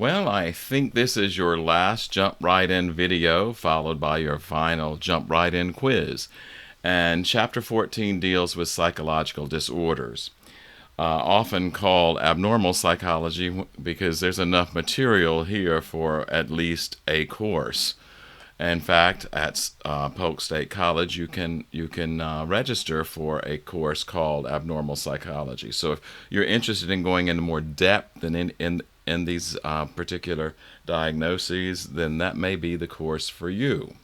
Well, I think this is your last Jump Right In video, followed by your final Jump Right In quiz. And Chapter 14 deals with psychological disorders, often called abnormal psychology because there's enough material here for at least a course. In fact, at Polk State College, you can register for a course called Abnormal Psychology. So if you're interested in going into more depth and in these particular diagnoses, then that may be the course for you.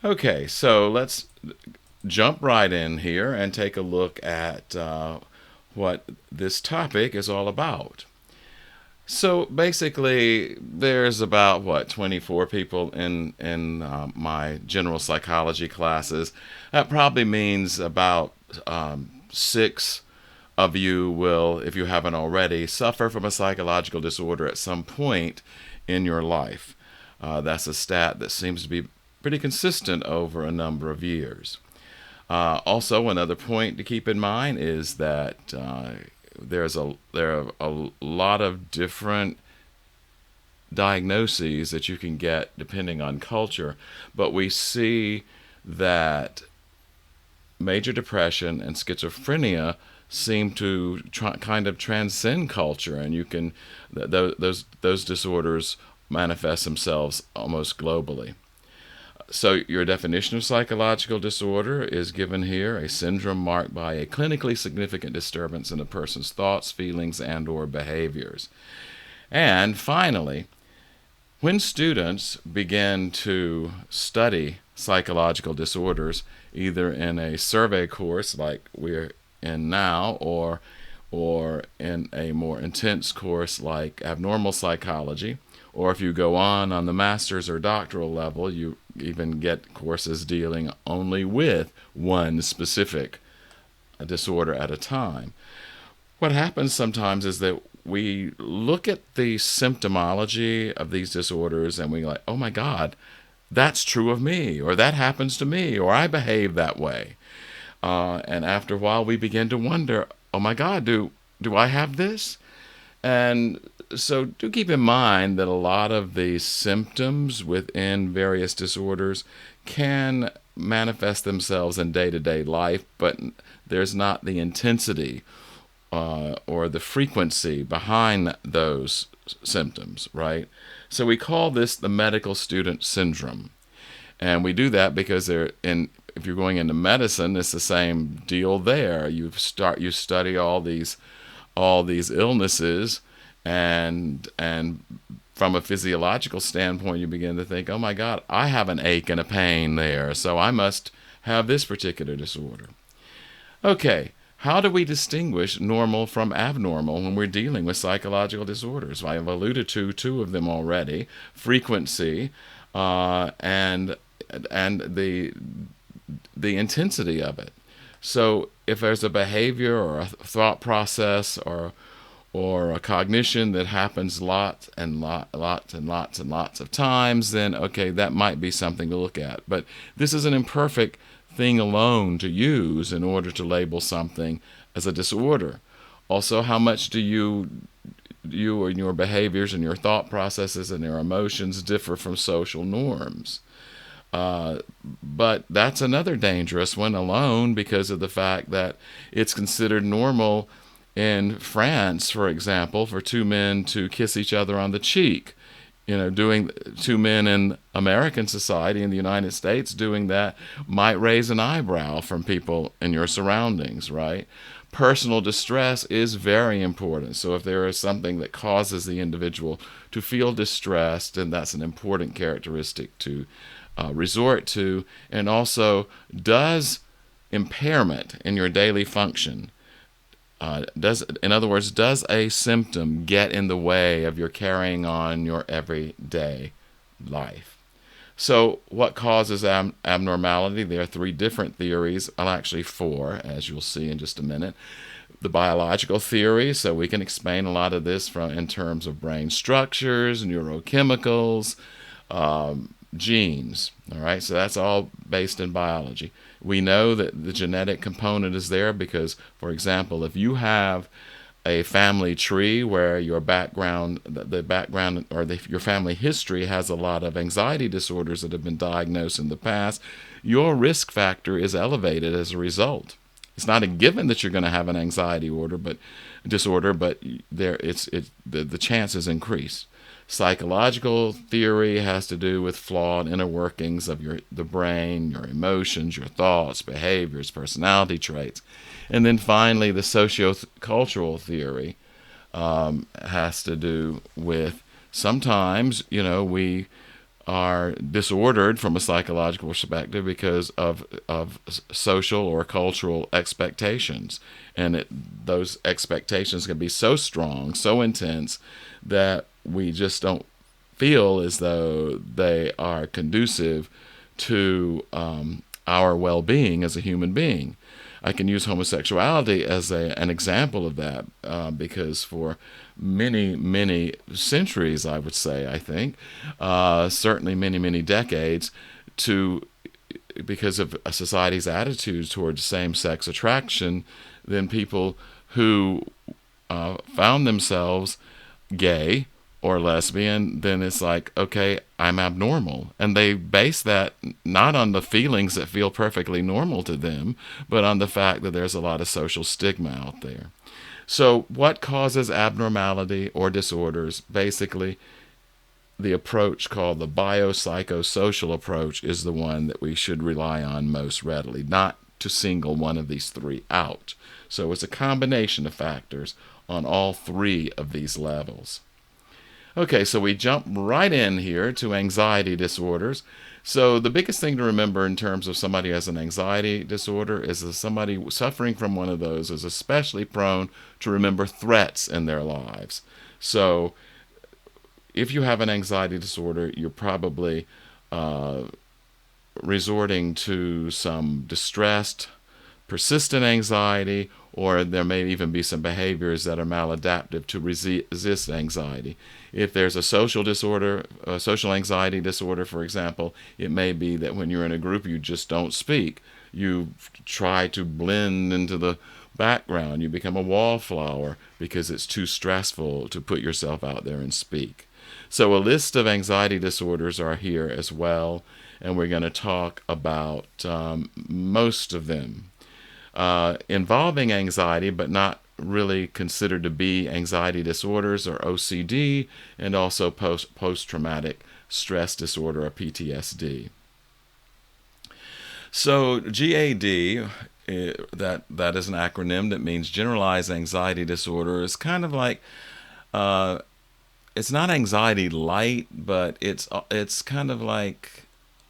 Okay, so let's jump right in here and take a look at what this topic is all about. So basically, there's about 24 people in my general psychology classes. That probably means about 6 of you will, if you haven't already, suffer from a psychological disorder at some point in your life. That's a stat that seems to be pretty consistent over a number of years. Also, another point to keep in mind is that there are a lot of different diagnoses that you can get depending on culture, but we see that major depression and schizophrenia seem to kind of transcend culture, and those disorders manifest themselves almost globally. So your definition of psychological disorder is given here: a syndrome marked by a clinically significant disturbance in a person's thoughts, feelings, and/or behaviors. And finally, when students begin to study psychological disorders, either in a survey course like we're in now, or in a more intense course like abnormal psychology, or if you go on the master's or doctoral level, you even get courses dealing only with one specific disorder at a time. What happens sometimes is that we look at the symptomology of these disorders and we're like, oh my God, that's true of me, or that happens to me, or I behave that way. And after a while, we begin to wonder, oh my God, do I have this? And so do keep in mind that a lot of the symptoms within various disorders can manifest themselves in day-to-day life, but there's not the intensity or the frequency behind those symptoms, right? So we call this the medical student syndrome. And we do that because if you're going into medicine, it's the same deal there. You study all these illnesses, and from a physiological standpoint, you begin to think, oh my God, I have an ache and a pain there, so I must have this particular disorder. Okay, how do we distinguish normal from abnormal when we're dealing with psychological disorders? I have alluded to 2 of them already: frequency and the intensity of it. So if there's a behavior or a thought process or a cognition that happens lots and lots of times, then okay, that might be something to look at. But this is an imperfect thing alone to use in order to label something as a disorder. Also, how much do you and your behaviors and your thought processes and your emotions differ from social norms? But that's another dangerous one alone, because of the fact that it's considered normal in France, for example, for 2 men to kiss each other on the cheek. Doing 2 men in American society, in the United States, doing that might raise an eyebrow from people in your surroundings, right? Personal distress is very important. So if there is something that causes the individual to feel distressed, then that's an important characteristic to resort to. And also, does impairment in your daily function, in other words, does a symptom get in the way of your carrying on your everyday life? So what causes abnormality? There are 3 different theories, well, actually 4, as you'll see in just a minute. The biological theory, so we can explain a lot of this in terms of brain structures, neurochemicals, genes. All right, so that's all based in biology. We know that the genetic component is there because, for example, if you have a family tree where your background, the background or your family history has a lot of anxiety disorders that have been diagnosed in the past, your risk factor is elevated as a result. It's not a given that you're going to have an anxiety disorder, but the chance is increased. Psychological theory has to do with flawed inner workings of the brain, your emotions, your thoughts, behaviors, personality traits. And then finally, the sociocultural theory has to do with sometimes, we are disordered from a psychological perspective because of social or cultural expectations. And those expectations can be so strong, so intense, that we just don't feel as though they are conducive to our well-being as a human being. I can use homosexuality as an example of that because for many centuries, I would say, I think, certainly many decades, because of a society's attitudes towards same-sex attraction, then people who found themselves gay or lesbian, then it's like, okay, I'm abnormal. And they base that not on the feelings that feel perfectly normal to them, but on the fact that there's a lot of social stigma out there. So what causes abnormality or disorders? Basically, the approach called the biopsychosocial approach is the one that we should rely on most readily, not to single one of these three out. So it's a combination of factors on all three of these levels. Okay, so we jump right in here to anxiety disorders. So the biggest thing to remember in terms of somebody who has an anxiety disorder is that somebody suffering from one of those is especially prone to remember threats in their lives. So if you have an anxiety disorder, you're probably resorting to some distressed, persistent anxiety, or there may even be some behaviors that are maladaptive to resist anxiety. If there's a social disorder, a social anxiety disorder, for example, it may be that when you're in a group, you just don't speak. You try to blend into the background. You become a wallflower because it's too stressful to put yourself out there and speak. So a list of anxiety disorders are here as well, and we're going to talk about most of them. Involving anxiety, but not really considered to be anxiety disorders, or OCD, and also post-traumatic stress disorder, or PTSD. So GAD, that is an acronym that means generalized anxiety disorder, is kind of like, it's not anxiety light, but it's kind of like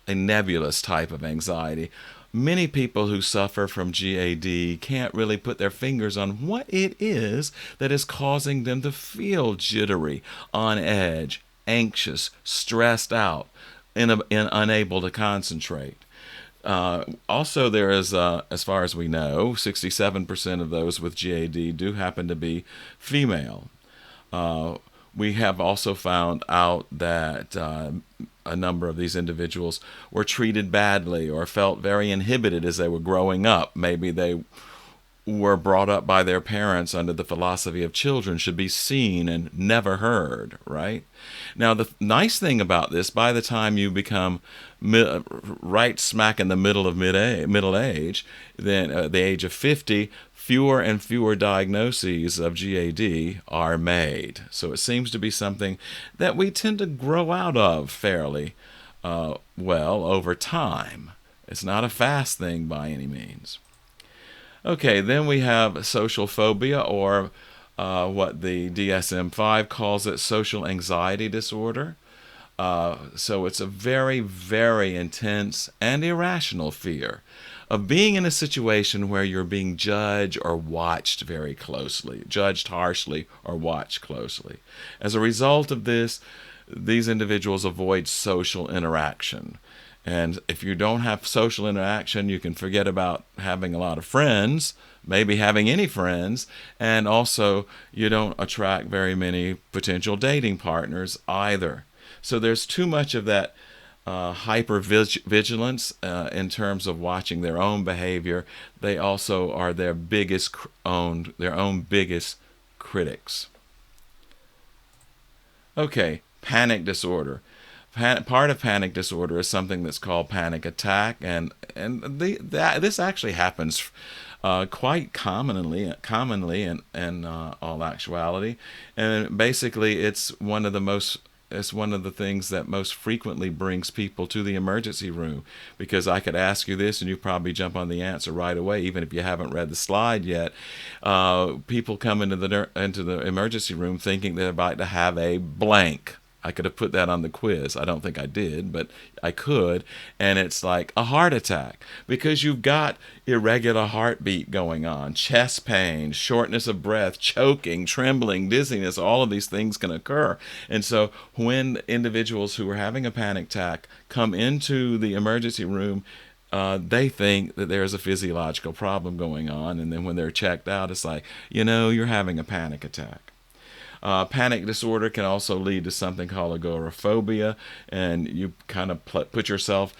a nebulous type of anxiety. Many people who suffer from GAD can't really put their fingers on what it is that is causing them to feel jittery, on edge, anxious, stressed out, and unable to concentrate. Also, there is, as far as we know, 67% of those with GAD do happen to be female. We have also found out that a number of these individuals were treated badly or felt very inhibited as they were growing up. Maybe they were brought up by their parents under the philosophy of children should be seen and never heard, right? Now, the nice thing about this, by the time you become right smack in the middle of middle age, then at the age of 50, fewer and fewer diagnoses of GAD are made. So it seems to be something that we tend to grow out of fairly well over time. It's not a fast thing by any means. Okay, then we have social phobia, or what the DSM-5 calls it, social anxiety disorder. So it's a very, very intense and irrational fear of being in a situation where you're being judged or watched very closely, judged harshly or watched closely. As a result of this, these individuals avoid social interaction. And if you don't have social interaction, you can forget about having a lot of friends, maybe having any friends, and also you don't attract very many potential dating partners either. So there's too much of that hypervigilance in terms of watching their own behavior. They also are their own biggest critics. Okay, panic disorder. Part of panic disorder is something that's called panic attack, and this actually happens quite commonly in all actuality, and basically it's one of the things that most frequently brings people to the emergency room, because I could ask you this and you probably jump on the answer right away, even if you haven't read the slide yet. People come into the emergency room thinking they're about to have a blank. I could have put that on the quiz. I don't think I did, but I could. And it's like a heart attack, because you've got irregular heartbeat going on, chest pain, shortness of breath, choking, trembling, dizziness. All of these things can occur. And so when individuals who are having a panic attack come into the emergency room, they think that there's a physiological problem going on. And then when they're checked out, it's like, you're having a panic attack. Panic disorder can also lead to something called agoraphobia, and you kind of put yourself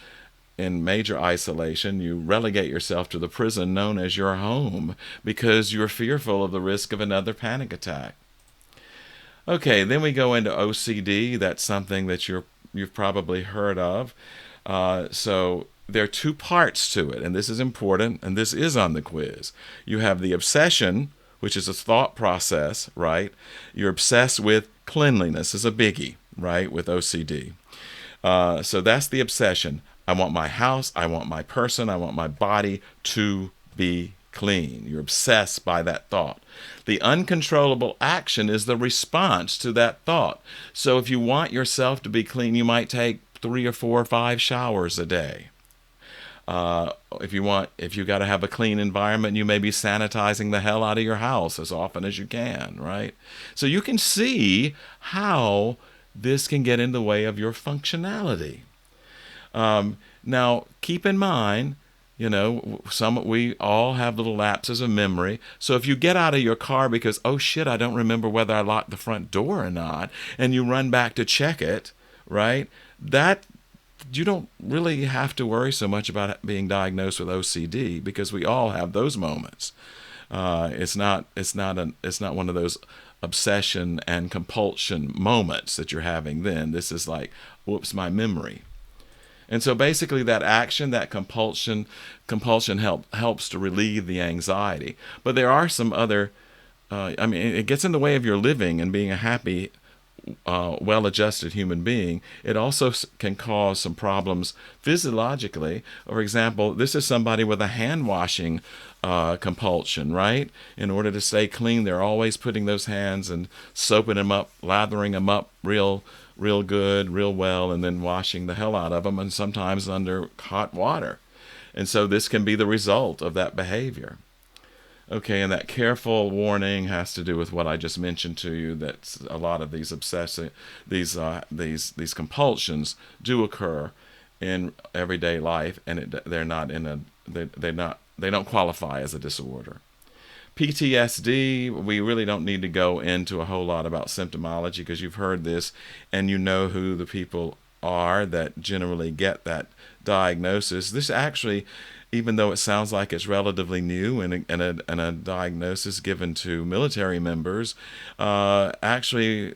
in major isolation. You relegate yourself to the prison known as your home because you're fearful of the risk of another panic attack. Okay, then we go into OCD. That's something that you've probably heard of. So there are two parts to it, and this is important, and this is on the quiz. You have the obsession, which is a thought process, right? You're obsessed with cleanliness is a biggie, right, with OCD. So that's the obsession. I want my house, I want my person, I want my body to be clean. You're obsessed by that thought. The uncontrollable action is the response to that thought. So if you want yourself to be clean, you might take 3 or 4 or 5 showers a day. If you got to have a clean environment, you may be sanitizing the hell out of your house as often as you can, right? So you can see how this can get in the way of your functionality. Now, keep in mind, we all have little lapses of memory. So if you get out of your car because, oh shit, I don't remember whether I locked the front door or not, and you run back to check it, right? You don't really have to worry so much about being diagnosed with OCD, because we all have those moments. It's not one of those obsession and compulsion moments that you're having then. This is like, whoops, my memory. And so basically that action, that compulsion helps to relieve the anxiety. But there are some other, it gets in the way of your living and being a happy, well-adjusted human being. It also can cause some problems physiologically. For example, this is somebody with a hand-washing compulsion, right? In order to stay clean, they're always putting those hands and soaping them up, lathering them up real good, real well, and then washing the hell out of them, and sometimes under hot water. And so this can be the result of that behavior. Okay, and that careful warning has to do with what I just mentioned to you, that a lot of these these compulsions do occur in everyday life, and they don't qualify as a disorder. PTSD, we really don't need to go into a whole lot about symptomology, because you've heard this and you know who the people are that generally get that diagnosis. This actually, even though it sounds like it's relatively new and a diagnosis given to military members, actually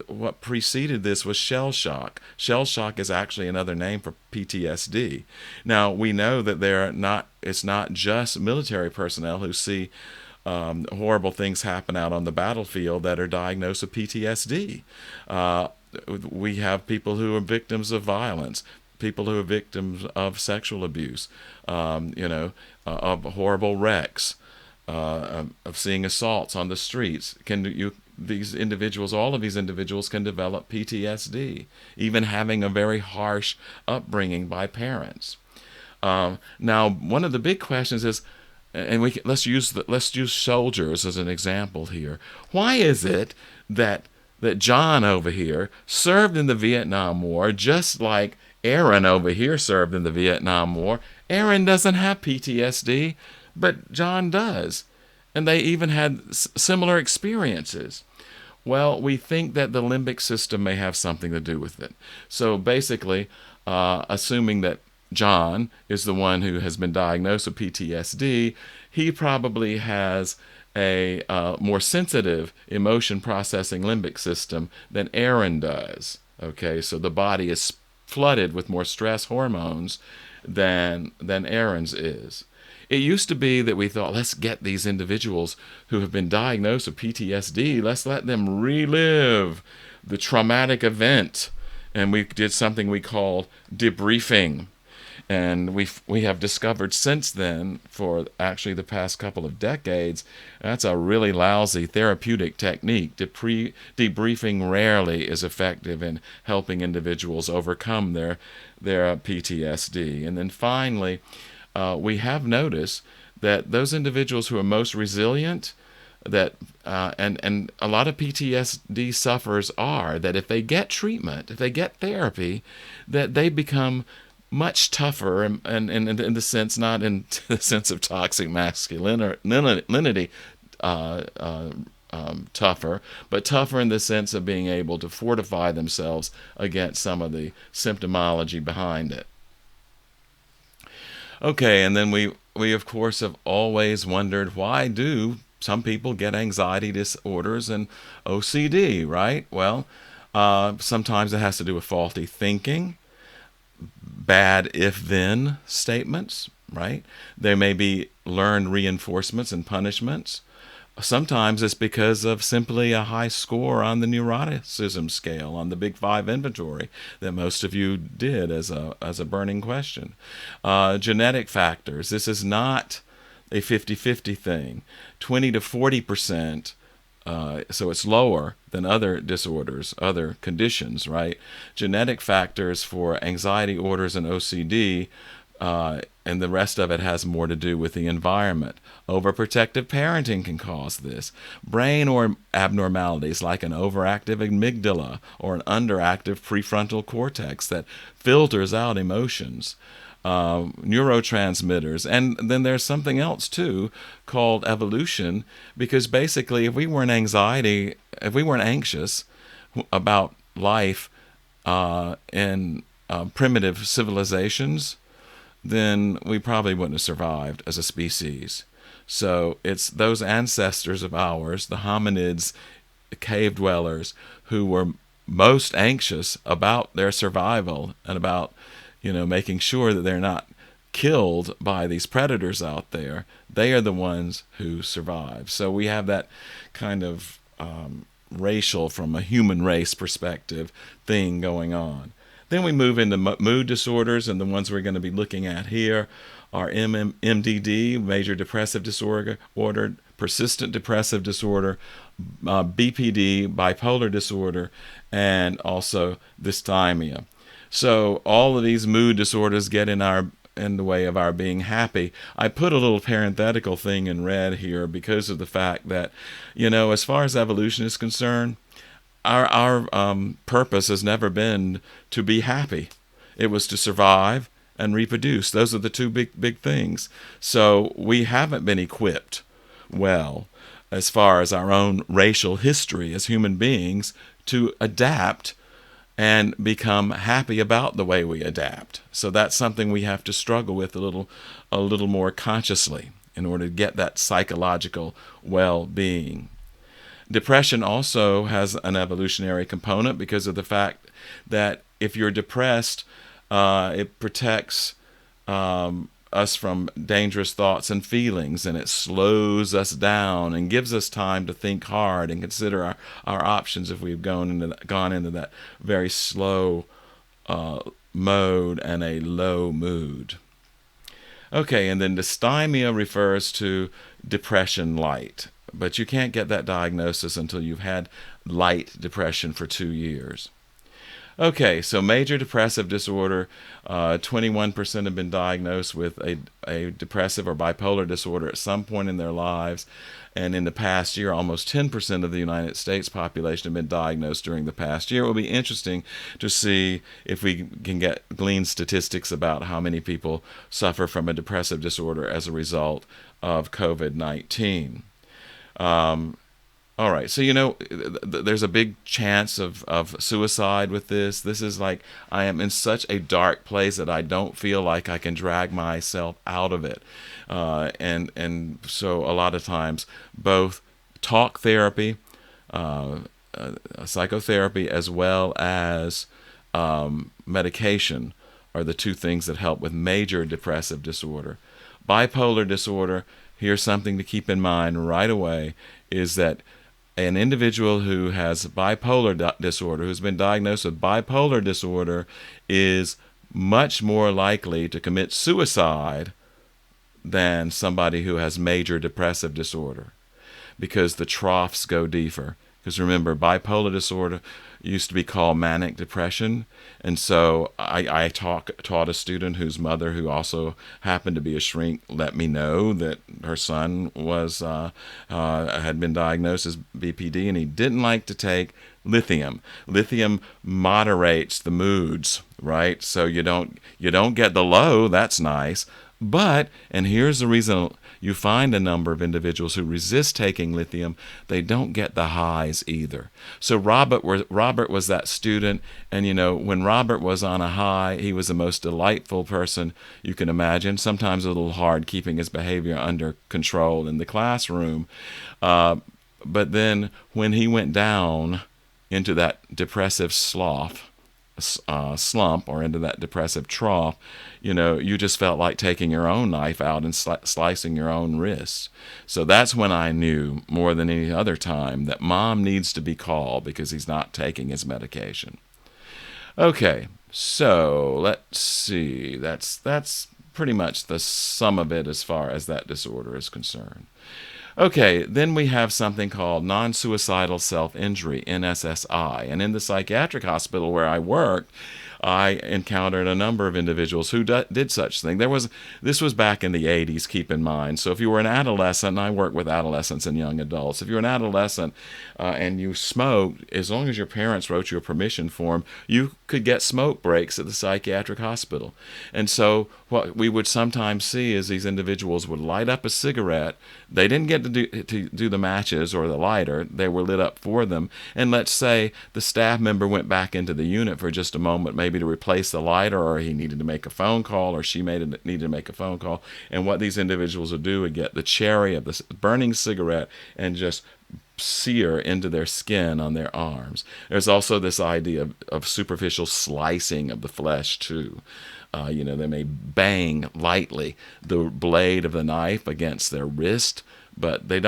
what preceded this was shell shock. Shell shock is actually another name for PTSD. Now, we know that it's not just military personnel who see horrible things happen out on the battlefield that are diagnosed with PTSD. We have people who are victims of violence, people who are victims of sexual abuse, of horrible wrecks, of seeing assaults on the streets. All of these individuals can develop PTSD, even having a very harsh upbringing by parents. Now, one of the big questions is, and let's use soldiers as an example here. Why is it that John over here served in the Vietnam War, just like Aaron over here served in the Vietnam War? Aaron doesn't have PTSD, but John does. And they even had similar experiences. Well, we think that the limbic system may have something to do with it. So basically, assuming that John is the one who has been diagnosed with PTSD, he probably has a more sensitive emotion processing limbic system than Aaron does. Okay, so the body is flooded with more stress hormones than Aaron's is. It used to be that we thought, let's get these individuals who have been diagnosed with PTSD, let's let them relive the traumatic event. And we did something we called debriefing. And we have discovered since then, for actually the past couple of decades, that's a really lousy therapeutic technique. Debriefing rarely is effective in helping individuals overcome their PTSD. And then finally, we have noticed that those individuals who are most resilient, that and a lot of PTSD sufferers are, that if they get treatment, if they get therapy, that they become much tougher, and in the sense, not in the sense of toxic masculinity, tougher, but tougher in the sense of being able to fortify themselves against some of the symptomology behind it. Okay, and then we of course have always wondered, why do some people get anxiety disorders and OCD, right? Well, sometimes it has to do with faulty thinking, bad if-then statements, right? There may be learned reinforcements and punishments. Sometimes it's because of simply a high score on the neuroticism scale, on the Big Five inventory that most of you did as a burning question. Genetic factors. This is not a 50-50 thing. 20 to 40%, so it's lower than other disorders, other conditions, right? Genetic factors for anxiety disorders and OCD, and the rest of it has more to do with the environment. Overprotective parenting can cause this. Brain or abnormalities like an overactive amygdala or an underactive prefrontal cortex that filters out emotions. Neurotransmitters. And then there's something else too called evolution, because basically if we weren't anxious about life in primitive civilizations, then we probably wouldn't have survived as a species. So it's those ancestors of ours, the hominids, the cave dwellers, who were most anxious about their survival and about, making sure that they're not killed by these predators out there. They are the ones who survive. So we have that kind of racial, from a human race perspective, thing going on. Then we move into mood disorders, and the ones we're going to be looking at here are MDD, major depressive disorder, persistent depressive disorder, BPD, bipolar disorder, and also dysthymia. So all of these mood disorders get in the way of our being happy. I put a little parenthetical thing in red here because of the fact that, as far as evolution is concerned, our purpose has never been to be happy. It was to survive and reproduce. Those are the two big things. So we haven't been equipped well, as far as our own racial history as human beings, to adapt and become happy about the way we adapt. So that's something we have to struggle with a little more consciously in order to get that psychological well-being. Depression also has an evolutionary component because of the fact that if you're depressed, it protects us from dangerous thoughts and feelings, and it slows us down and gives us time to think hard and consider our options if we've gone into that very slow mode and a low mood. Okay, and then dysthymia refers to depression light. But you can't get that diagnosis until you've had light depression for 2 years. Okay, so major depressive disorder, 21% have been diagnosed with a depressive or bipolar disorder at some point in their lives. And in the past year, almost 10% of the United States population have been diagnosed during the past year. It will be interesting to see if we can glean statistics about how many people suffer from a depressive disorder as a result of COVID-19. All right, so there's a big chance of suicide with this. This is like, I am in such a dark place that I don't feel like I can drag myself out of it. So a lot of times both talk therapy, psychotherapy, as well as medication are the two things that help with major depressive disorder. Bipolar disorder, here's something to keep in mind right away, is that an individual who has bipolar disorder, who's been diagnosed with bipolar disorder, is much more likely to commit suicide than somebody who has major depressive disorder, because the troughs go deeper. Because remember, bipolar disorder used to be called manic depression. And so I taught a student whose mother, who also happened to be a shrink, let me know that her son had been diagnosed as BPD, and he didn't like to take lithium. Lithium moderates the moods, right? So you don't get the low. That's nice. But, and here's the reason you find a number of individuals who resist taking lithium, they don't get the highs either. So Robert was that student, and when Robert was on a high, he was the most delightful person you can imagine. Sometimes a little hard keeping his behavior under control in the classroom. But then when he went down into that depressive slump, or into that depressive trough, you just felt like taking your own knife out and slicing your own wrists. So that's when I knew more than any other time that Mom needs to be called because he's not taking his medication. Okay, so let's see. That's pretty much the sum of it as far as that disorder is concerned. Okay, then we have something called non-suicidal self-injury, NSSI. And in the psychiatric hospital where I worked, I encountered a number of individuals who did such thing. This was back in the 80s, keep in mind. So if you were an adolescent, and I work with adolescents and young adults, if you're an adolescent and you smoked, as long as your parents wrote you a permission form, you could get smoke breaks at the psychiatric hospital. And so what we would sometimes see is these individuals would light up a cigarette. They didn't get to do the matches or the lighter. They were lit up for them. And let's say the staff member went back into the unit for just a moment, maybe to replace the lighter, or he needed to make a phone call, or she needed to make a phone call. And what these individuals would do would get the cherry of the burning cigarette and just sear into their skin on their arms. There's also this idea of superficial slicing of the flesh too. They may bang lightly the blade of the knife against their wrist, but they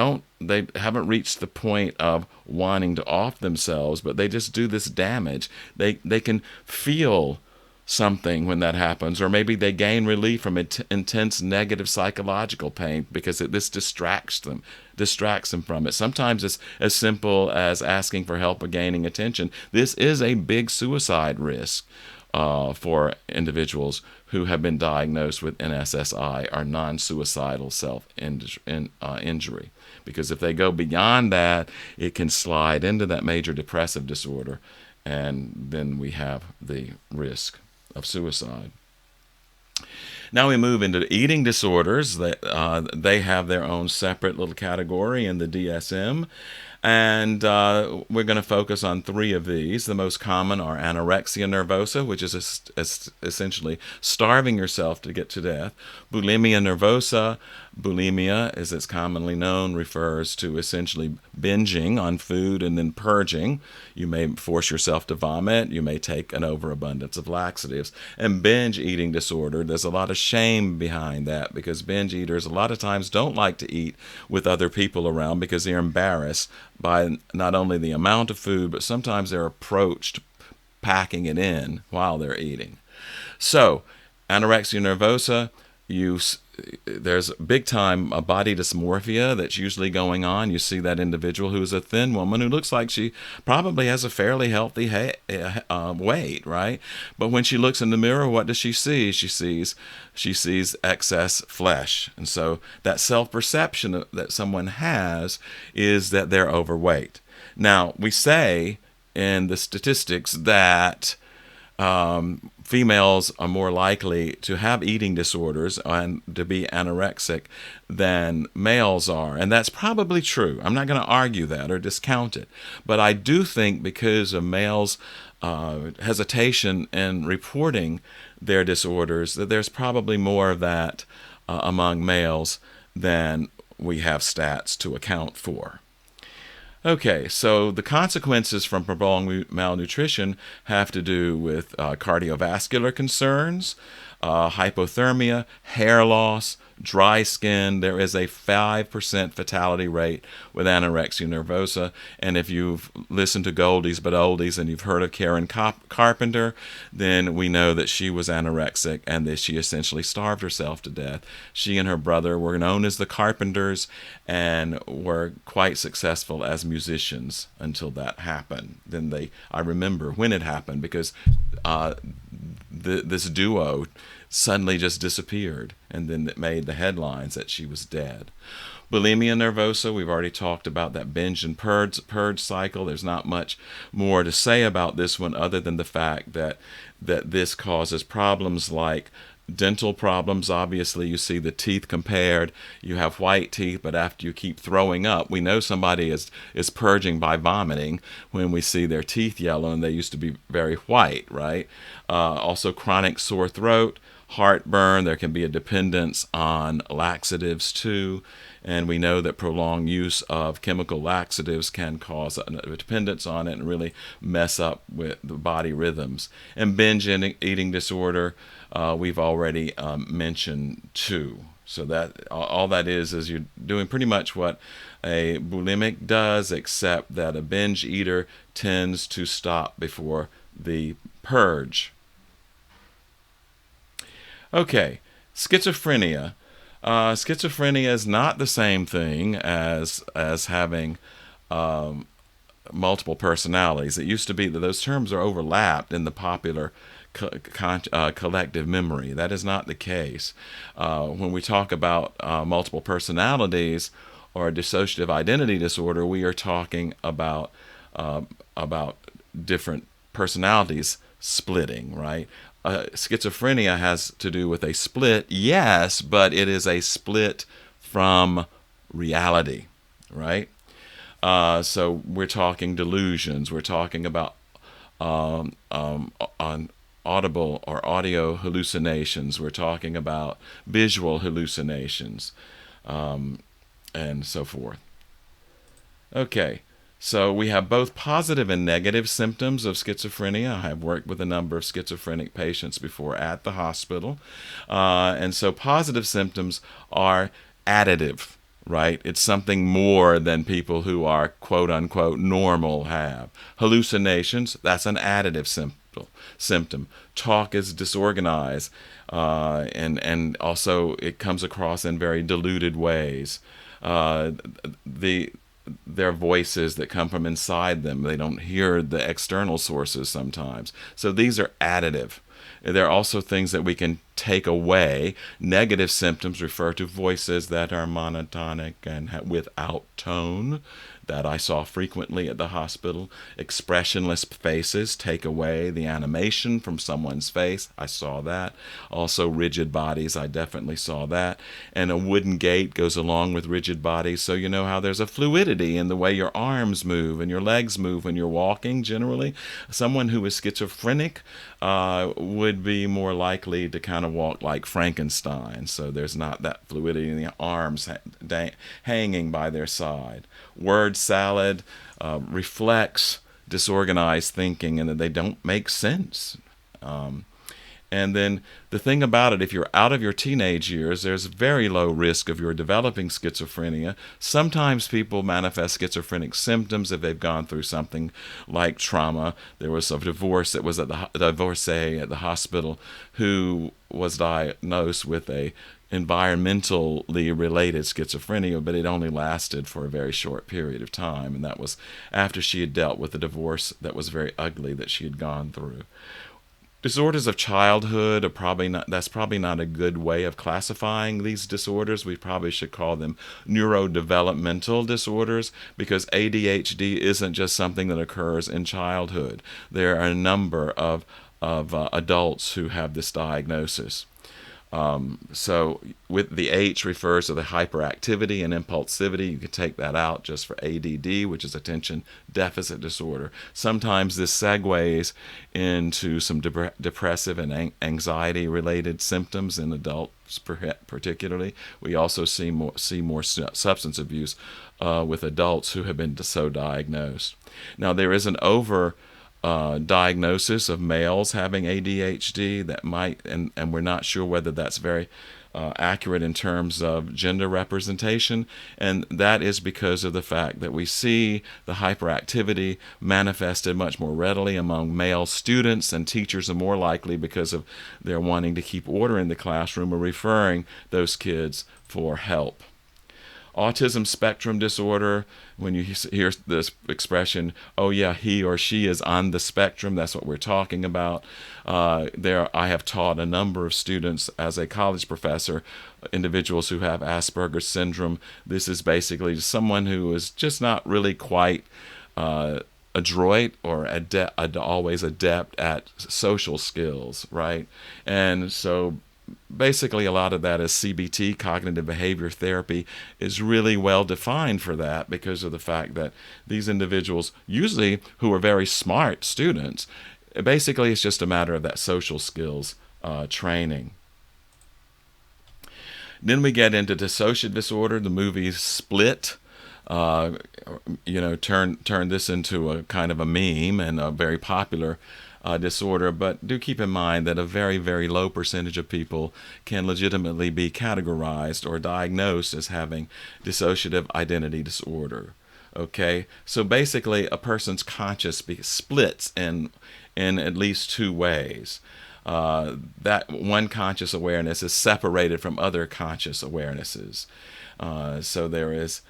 haven't reached the point of wanting to off themselves, but they just do this damage. They can feel something when that happens, or maybe they gain relief from intense negative psychological pain because this distracts them from it. Sometimes it's as simple as asking for help or gaining attention. This is a big suicide risk for individuals who have been diagnosed with NSSI, or non-suicidal self-injury. Because if they go beyond that, it can slide into that major depressive disorder, and then we have the risk of suicide. Now we move into eating disorders. They have their own separate little category in the DSM. And we're going to focus on three of these. The most common are anorexia nervosa, which is essentially starving yourself to get to death. Bulimia nervosa. Bulimia, as it's commonly known, refers to essentially binging on food and then purging. You may force yourself to vomit. You may take an overabundance of laxatives. And binge eating disorder, there's a lot of shame behind that, because binge eaters a lot of times don't like to eat with other people around because they're embarrassed by not only the amount of food, but sometimes they're approached packing it in while they're eating. So, anorexia nervosa, there's big time a body dysmorphia that's usually going on. You see that individual who's a thin woman who looks like she probably has a fairly healthy weight, right? But when she looks in the mirror, what does she see? She sees excess flesh. And so that self-perception that someone has is that they're overweight. Now, we say in the statistics that females are more likely to have eating disorders and to be anorexic than males are. And that's probably true. I'm not going to argue that or discount it. But I do think because of males' hesitation in reporting their disorders, that there's probably more of that among males than we have stats to account for. Okay, so the consequences from prolonged malnutrition have to do with cardiovascular concerns, hypothermia, hair loss, dry skin. There is a 5% fatality rate with anorexia nervosa. And if you've listened to Goldies but Oldies and you've heard of Karen Carpenter, then we know that she was anorexic and that she essentially starved herself to death. She and her brother were known as the Carpenters and were quite successful as musicians until that happened. Then I remember when it happened because this duo suddenly just disappeared, and then it made the headlines that she was dead. Bulimia nervosa, we've already talked about that binge and purge cycle. There's not much more to say about this one other than the fact that this causes problems like dental problems. Obviously, you see the teeth compared. You have white teeth, but after you keep throwing up, we know somebody is purging by vomiting when we see their teeth yellow, and they used to be very white, right? Also, chronic sore throat, heartburn. There can be a dependence on laxatives too, and we know that prolonged use of chemical laxatives can cause a dependence on it and really mess up with the body rhythms. And binge eating disorder, we've already mentioned too. So that all that is you're doing pretty much what a bulimic does, except that a binge eater tends to stop before the purge. Okay, schizophrenia. Schizophrenia is not the same thing as having multiple personalities. It used to be that those terms are overlapped in the popular collective memory. That is not the case. When we talk about multiple personalities or dissociative identity disorder, we are talking about different personalities splitting, right? Schizophrenia has to do with a split, yes, but it is a split from reality, right? So we're talking delusions. We're talking about on audible or audio hallucinations. We're talking about visual hallucinations, and so forth. Okay. So we have both positive and negative symptoms of schizophrenia. I have worked with a number of schizophrenic patients before at the hospital. And so positive symptoms are additive, right? It's something more than people who are quote unquote normal have. Hallucinations, that's an additive symptom. Talk is disorganized, and also it comes across in very diluted ways. Their voices that come from inside them. They don't hear the external sources sometimes. So these are additive. There are also things that we can take away. Negative symptoms refer to voices that are monotonic and without tone, that I saw frequently at the hospital. Expressionless faces take away the animation from someone's face. I saw that. Also rigid bodies, I definitely saw that. And a wooden gait goes along with rigid bodies, so you know how there's a fluidity in the way your arms move and your legs move when you're walking generally. Someone who is schizophrenic would be more likely to kind of walk like Frankenstein, so there's not that fluidity in the arms hanging by their side. Word salad reflects disorganized thinking and that they don't make sense. And then the thing about it, if you're out of your teenage years, there's very low risk of your developing schizophrenia. Sometimes people manifest schizophrenic symptoms if they've gone through something like trauma. There was a divorce that was at the divorcee at the hospital who was diagnosed with a environmentally related schizophrenia, but it only lasted for a very short period of time, and that was after she had dealt with a divorce that was very ugly that she had gone through. Disorders of childhood are that's probably not a good way of classifying these disorders. We probably should call them neurodevelopmental disorders, because ADHD isn't just something that occurs in childhood. There are a number of adults who have this diagnosis. So with the H refers to the hyperactivity and impulsivity. You can take that out just for ADD, which is attention deficit disorder. Sometimes this segues into some depressive and anxiety related symptoms in adults, particularly. We also see more substance abuse with adults who have been so diagnosed. Now, there is an diagnosis of males having ADHD that might, and we're not sure whether that's very accurate in terms of gender representation, and that is because of the fact that we see the hyperactivity manifested much more readily among male students, and teachers are more likely, because of their wanting to keep order in the classroom, are referring those kids for help. Autism spectrum disorder, when you hear this expression, oh yeah, he or she is on the spectrum, that's what we're talking about. I have taught a number of students as a college professor, individuals who have Asperger's syndrome. This is basically someone who is just not really quite adroit or always adept at social skills, right? And so basically a lot of that is CBT, cognitive behavior therapy, is really well defined for that, because of the fact that these individuals, usually who are very smart students, basically it's just a matter of that social skills training. Then we get into dissociative disorder. The movie Split turn this into a kind of a meme and a very popular disorder, but do keep in mind that a very, very low percentage of people can legitimately be categorized or diagnosed as having dissociative identity disorder. Okay, so basically a person's conscious splits in at least two ways. That one conscious awareness is separated from other conscious awarenesses. So there is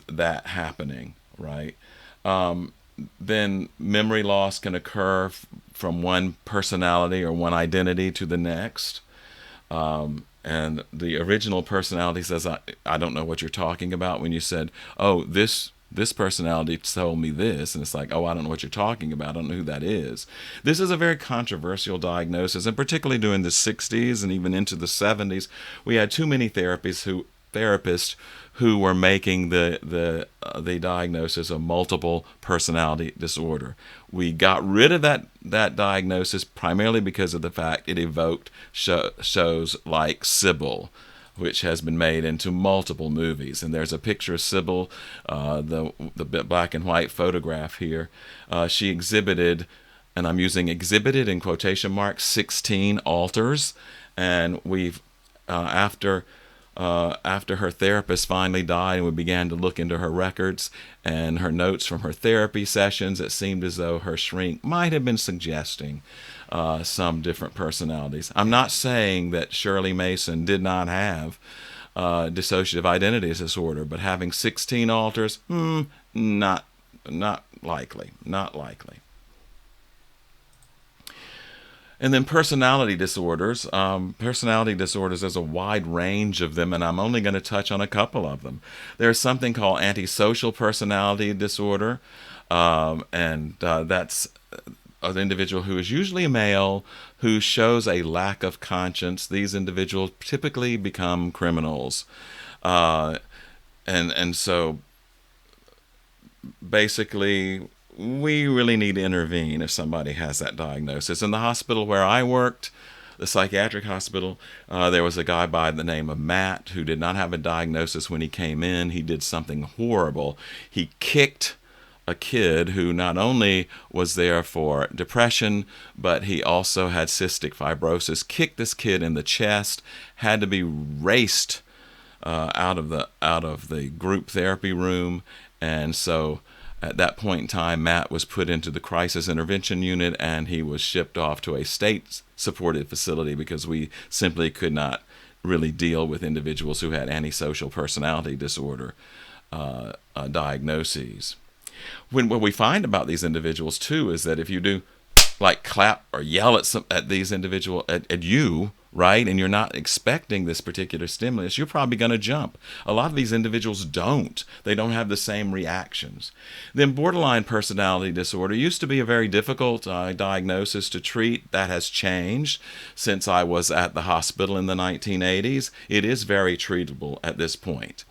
that happening, right? Then memory loss can occur from one personality or one identity to the next. And the original personality says, I don't know what you're talking about when you said, oh, this personality told me this. And it's like, oh, I don't know what you're talking about. I don't know who that is. This is a very controversial diagnosis, and particularly during the 60s and even into the 70s, we had too many therapists who were making the diagnosis of multiple personality disorder. We got rid of that diagnosis primarily because of the fact it evoked shows like Sybil, which has been made into multiple movies. And there's a picture of Sybil, the black and white photograph here. She exhibited, and I'm using exhibited in quotation marks, 16 alters. And we've after her therapist finally died and we began to look into her records and her notes from her therapy sessions, it seemed as though her shrink might have been suggesting some different personalities. I'm not saying that Shirley Mason did not have dissociative identity disorder, but having 16 alters, not likely. And then personality disorders. Personality disorders, there's a wide range of them, and I'm only going to touch on a couple of them. There's something called antisocial personality disorder, and that's an individual who is usually male who shows a lack of conscience. These individuals typically become criminals. And so basically, we really need to intervene if somebody has that diagnosis. In the hospital where I worked, the psychiatric hospital, there was a guy by the name of Matt who did not have a diagnosis when he came in. He did something horrible. He kicked a kid who not only was there for depression, but he also had cystic fibrosis. Kicked this kid in the chest, had to be raced out of the group therapy room, and so at that point in time, Matt was put into the crisis intervention unit, and he was shipped off to a state-supported facility because we simply could not really deal with individuals who had antisocial personality disorder diagnoses. What we find about these individuals, too, is that if you do like clap or yell at these individuals, at you right? And you're not expecting this particular stimulus, you're probably going to jump. A lot of these individuals don't. They don't have the same reactions. Then borderline personality disorder used to be a very difficult diagnosis to treat. That has changed since I was at the hospital in the 1980s. It is very treatable at this point.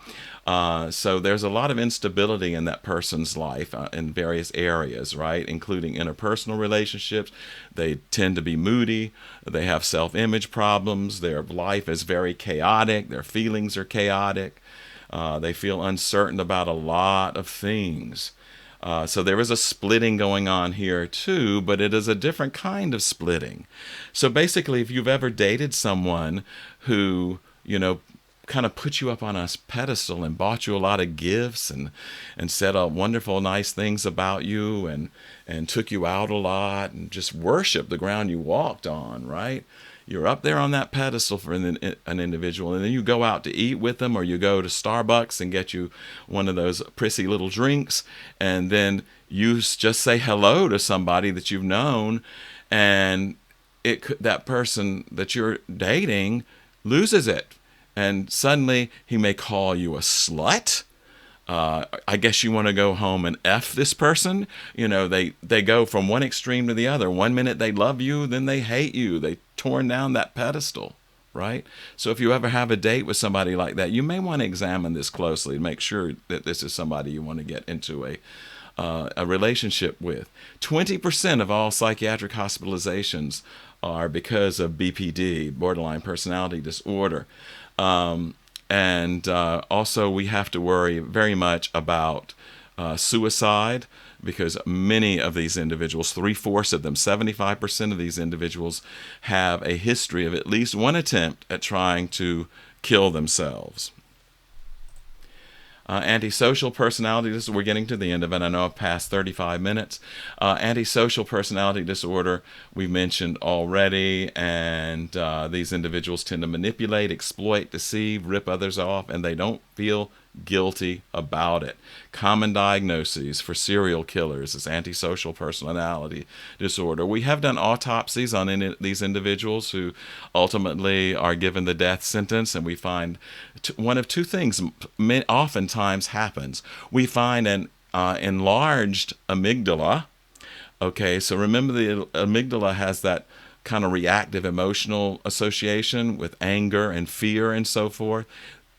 So there's a lot of instability in that person's life in various areas, right? Including interpersonal relationships. They tend to be moody. They have self-image problems. Their life is very chaotic. Their feelings are chaotic. They feel uncertain about a lot of things. So there is a splitting going on here too, but it is a different kind of splitting. So basically, if you've ever dated someone who, kind of put you up on a pedestal and bought you a lot of gifts and said wonderful, nice things about you and took you out a lot and just worshiped the ground you walked on, right? You're up there on that pedestal for an individual, and then you go out to eat with them, or you go to Starbucks and get you one of those prissy little drinks, and then you just say hello to somebody that you've known, and that person that you're dating loses it. And suddenly he may call you a slut. I guess you want to go home and F this person. They go from one extreme to the other. One minute they love you, then they hate you. They torn down that pedestal, right? So if you ever have a date with somebody like that, you may want to examine this closely and make sure that this is somebody you want to get into a relationship with. 20% of all psychiatric hospitalizations are because of BPD, borderline personality disorder. Also, we have to worry very much about suicide, because many of these individuals, 3/4 of them, 75% of these individuals, have a history of at least one attempt at trying to kill themselves. Antisocial personality disorder, we're getting to the end of it. I know I've passed 35 minutes. Antisocial personality disorder, we mentioned already, and these individuals tend to manipulate, exploit, deceive, rip others off, and they don't feel guilty about it. Common diagnoses for serial killers is antisocial personality disorder. We have done autopsies on these individuals who ultimately are given the death sentence, and we find one of two things oftentimes happens. We find an enlarged amygdala. Okay, so remember, the amygdala has that kind of reactive emotional association with anger and fear and so forth.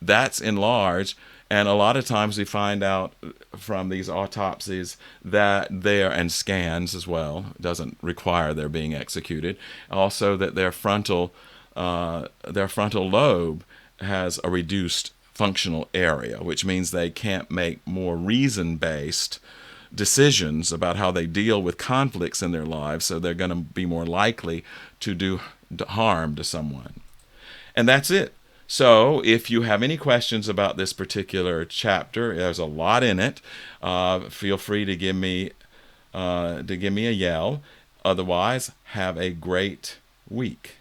That's enlarged. And a lot of times we find out from these autopsies that and scans as well, it doesn't require their being executed, also that their frontal lobe has a reduced functional area, which means they can't make more reason-based decisions about how they deal with conflicts in their lives, so they're going to be more likely to do harm to someone. And that's it. So if you have any questions about this particular chapter, there's a lot in it. Feel free to give me a yell. Otherwise, have a great week.